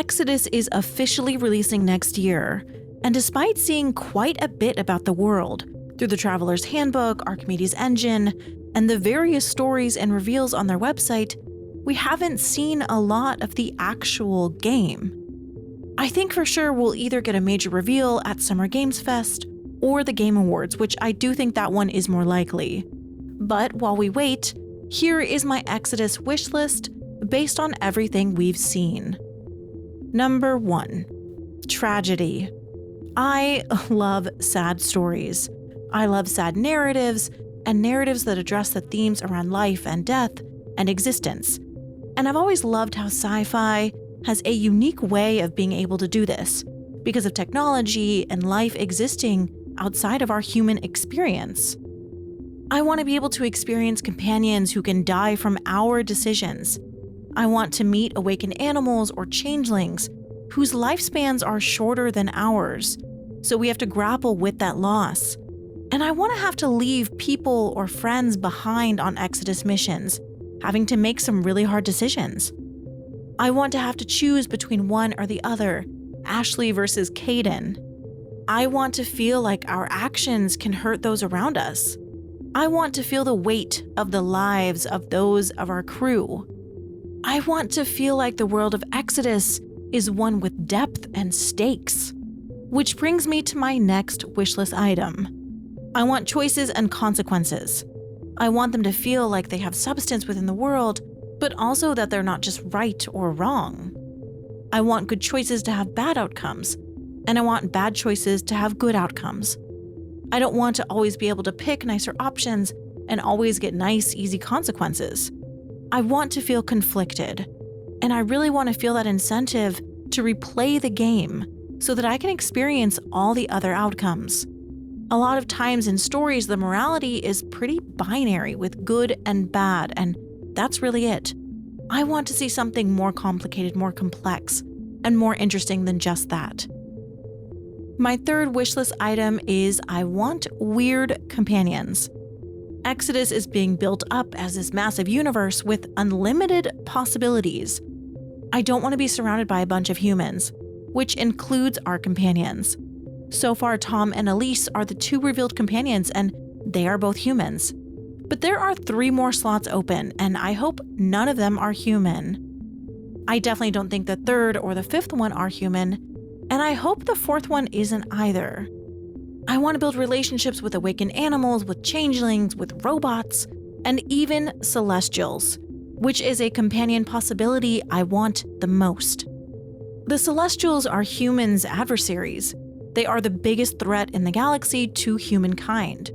Exodus is officially releasing next year, and despite seeing quite a bit about the world through the Traveler's Handbook, Archimedes' Engine, and the various stories and reveals on their website, we haven't seen a lot of the actual game. I think for sure we'll either get a major reveal at Summer Games Fest or the Game Awards, which I do think that one is more likely. But while we wait, here is my Exodus wishlist based on everything we've seen. Number 1. Tragedy. I love sad stories. I love sad narratives and narratives that address the themes around life and death and existence. And I've always loved how sci-fi has a unique way of being able to do this because of technology and life existing outside of our human experience. I want to be able to experience companions who can die from our decisions. I want to meet awakened animals or changelings whose lifespans are shorter than ours, so we have to grapple with that loss. And I want to have to leave people or friends behind on Exodus missions, having to make some really hard decisions. I want to have to choose between one or the other, Ashley versus Caden. I want to feel like our actions can hurt those around us. I want to feel the weight of the lives of those of our crew. I want to feel like the world of Exodus is one with depth and stakes. Which brings me to my next wishlist item. I want choices and consequences. I want them to feel like they have substance within the world, but also that they're not just right or wrong. I want good choices to have bad outcomes, and I want bad choices to have good outcomes. I don't want to always be able to pick nicer options and always get nice, easy consequences. I want to feel conflicted, and I really want to feel that incentive to replay the game so that I can experience all the other outcomes. A lot of times in stories, the morality is pretty binary with good and bad, and that's really it. I want to see something more complicated, more complex, and more interesting than just that. My third wishlist item is I want weird companions. Exodus is being built up as this massive universe with unlimited possibilities. I don't want to be surrounded by a bunch of humans, which includes our companions. So far, Tom and Elise are the 2 revealed companions, and they are both humans. But there are 3 more slots open, and I hope none of them are human. I definitely don't think the 3rd or the 5th one are human, and I hope the 4th one isn't either. I want to build relationships with awakened animals, with changelings, with robots, and even celestials, which is a companion possibility I want the most. The celestials are humans' adversaries. They are the biggest threat in the galaxy to humankind.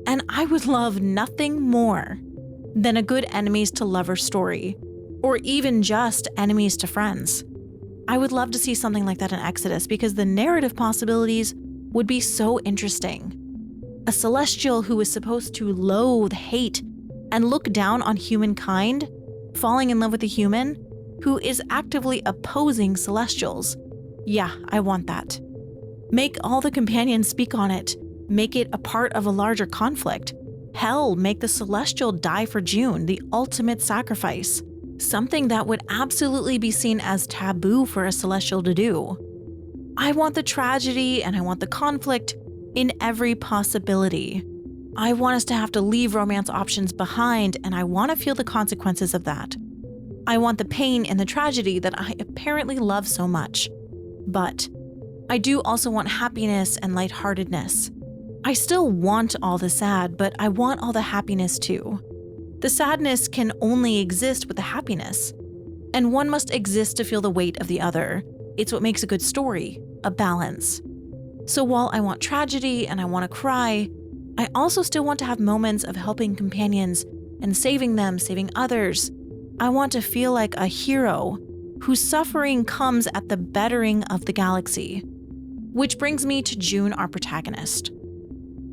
And I would love nothing more than a good enemies to lovers story, or even just enemies to friends. I would love to see something like that in Exodus because the narrative possibilities would be so interesting. A celestial who is supposed to loathe, hate, and look down on humankind, falling in love with a human who is actively opposing celestials. Yeah, I want that. Make all the companions speak on it. Make it a part of a larger conflict. Hell, make the celestial die for June, the ultimate sacrifice. Something that would absolutely be seen as taboo for a celestial to do. I want the tragedy and I want the conflict in every possibility. I want us to have to leave romance options behind, and I want to feel the consequences of that. I want the pain and the tragedy that I apparently love so much. But I do also want happiness and lightheartedness. I still want all the sad, but I want all the happiness too. The sadness can only exist with the happiness, and one must exist to feel the weight of the other. It's what makes a good story, a balance. So while I want tragedy and I want to cry, I also still want to have moments of helping companions and saving them, saving others. I want to feel like a hero whose suffering comes at the bettering of the galaxy. Which brings me to June, our protagonist.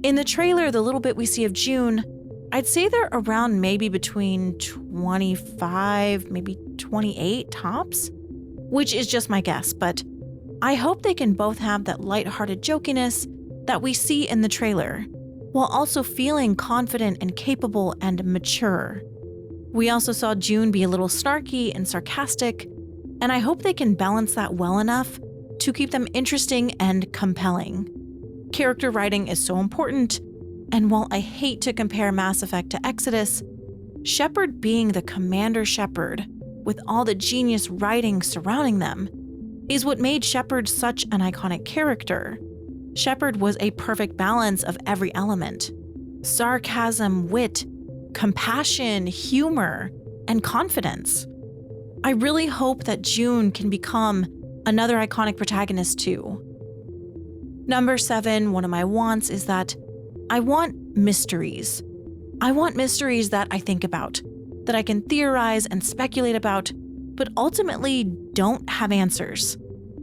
In the trailer, the little bit we see of June, I'd say they're around maybe between 25, maybe 28 tops, which is just my guess, but I hope they can both have that lighthearted jokiness that we see in the trailer, while also feeling confident and capable and mature. We also saw June be a little snarky and sarcastic, and I hope they can balance that well enough to keep them interesting and compelling. Character writing is so important, and while I hate to compare Mass Effect to Exodus, Shepard being the Commander Shepard, with all the genius writing surrounding them, is what made Shepard such an iconic character. Shepard was a perfect balance of every element: sarcasm, wit, compassion, humor, and confidence. I really hope that June can become another iconic protagonist too. Number 7, one of my wants is that I want mysteries. I want mysteries that I think about, that I can theorize and speculate about, but ultimately don't have answers.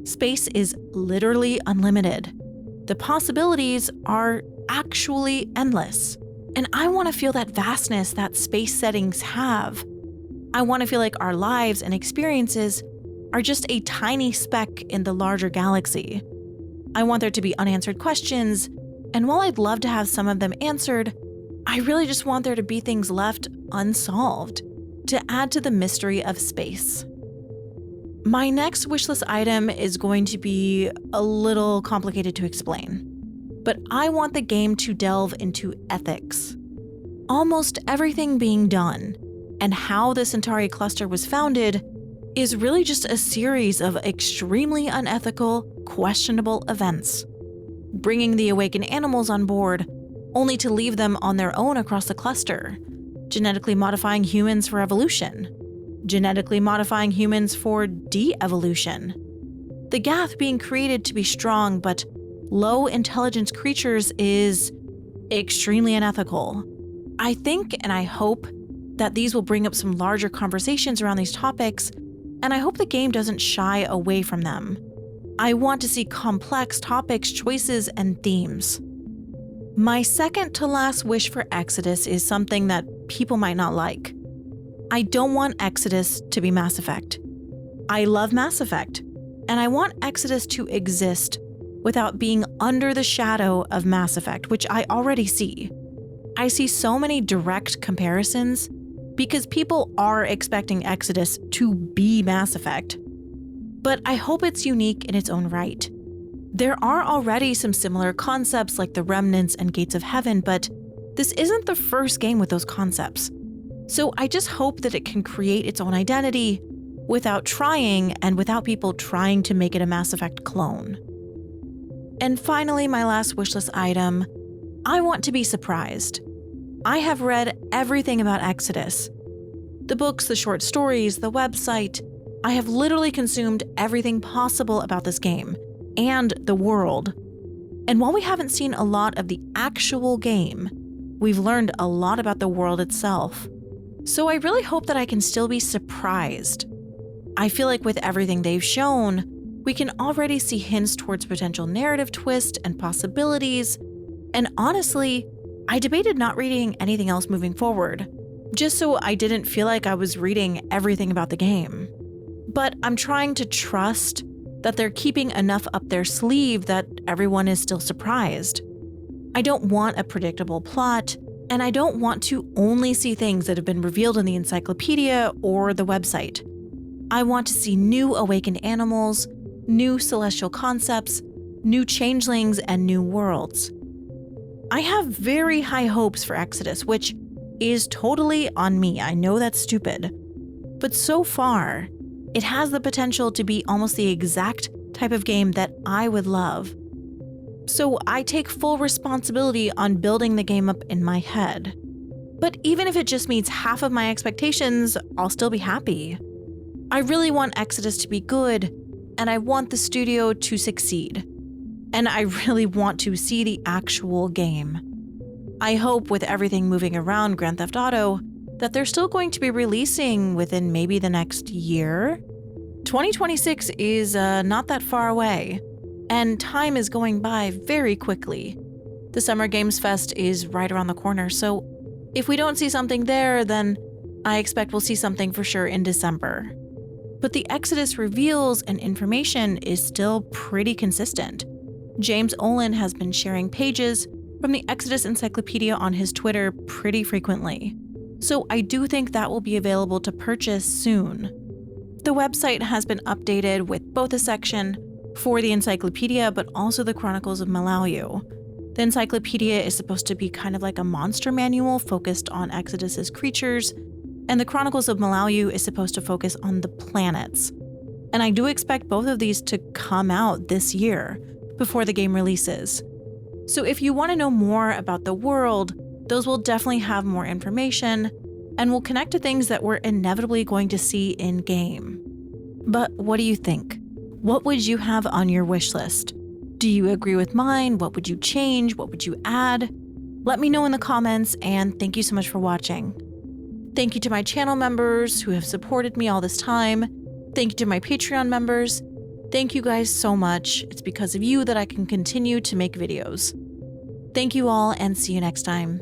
Space is literally unlimited. The possibilities are actually endless. And I want to feel that vastness that space settings have. I want to feel like our lives and experiences are just a tiny speck in the larger galaxy. I want there to be unanswered questions, and while I'd love to have some of them answered, I really just want there to be things left unsolved to add to the mystery of space. My next wishlist item is going to be a little complicated to explain, but I want the game to delve into ethics. Almost everything being done and how the Centauri cluster was founded is really just a series of extremely unethical, questionable events. Bringing the awakened animals on board, only to leave them on their own across the cluster. Genetically modifying humans for evolution. Genetically modifying humans for de-evolution. The Gath being created to be strong but low intelligence creatures is extremely unethical. I think and I hope that these will bring up some larger conversations around these topics, and I hope the game doesn't shy away from them. I want to see complex topics, choices, and themes. My second to last wish for Exodus is something that people might not like. I don't want Exodus to be Mass Effect. I love Mass Effect, and I want Exodus to exist without being under the shadow of Mass Effect, which I already see. I see so many direct comparisons because people are expecting Exodus to be Mass Effect. But I hope it's unique in its own right. There are already some similar concepts like the Remnants and Gates of Heaven, but this isn't the first game with those concepts. So I just hope that it can create its own identity without trying and without people trying to make it a Mass Effect clone. And finally, my last wishlist item, I want to be surprised. I have read everything about Exodus. The books, the short stories, the website. I have literally consumed everything possible about this game and the world. And while we haven't seen a lot of the actual game, we've learned a lot about the world itself. So I really hope that I can still be surprised. I feel like with everything they've shown, we can already see hints towards potential narrative twist and possibilities. And honestly, I debated not reading anything else moving forward, just so I didn't feel like I was reading everything about the game. But I'm trying to trust that they're keeping enough up their sleeve that everyone is still surprised. I don't want a predictable plot, and I don't want to only see things that have been revealed in the encyclopedia or the website. I want to see new awakened animals, new celestial concepts, new changelings, and new worlds. I have very high hopes for Exodus, which is totally on me. I know that's stupid. But so far, it has the potential to be almost the exact type of game that I would love. So I take full responsibility on building the game up in my head. But even if it just meets half of my expectations, I'll still be happy. I really want Exodus to be good, and I want the studio to succeed. And I really want to see the actual game. I hope with everything moving around Grand Theft Auto that they're still going to be releasing within maybe the next year. 2026 is not that far away, and time is going by very quickly. The Summer Games Fest is right around the corner, so if we don't see something there, then I expect we'll see something for sure in December. But the Exodus reveals and information is still pretty consistent. James Olin has been sharing pages from the Exodus Encyclopedia on his Twitter pretty frequently, so I do think that will be available to purchase soon. The website has been updated with both a section for the encyclopedia but also the Chronicles of Malayu. The encyclopedia is supposed to be kind of like a monster manual focused on Exodus's creatures, and the Chronicles of Malayu is supposed to focus on the planets. And I do expect both of these to come out this year before the game releases. So if you want to know more about the world, those will definitely have more information and will connect to things that we're inevitably going to see in-game. But what do you think? What would you have on your wish list? Do you agree with mine? What would you change? What would you add? Let me know in the comments, and thank you so much for watching. Thank you to my channel members who have supported me all this time. Thank you to my Patreon members. Thank you guys so much. It's because of you that I can continue to make videos. Thank you all, and see you next time.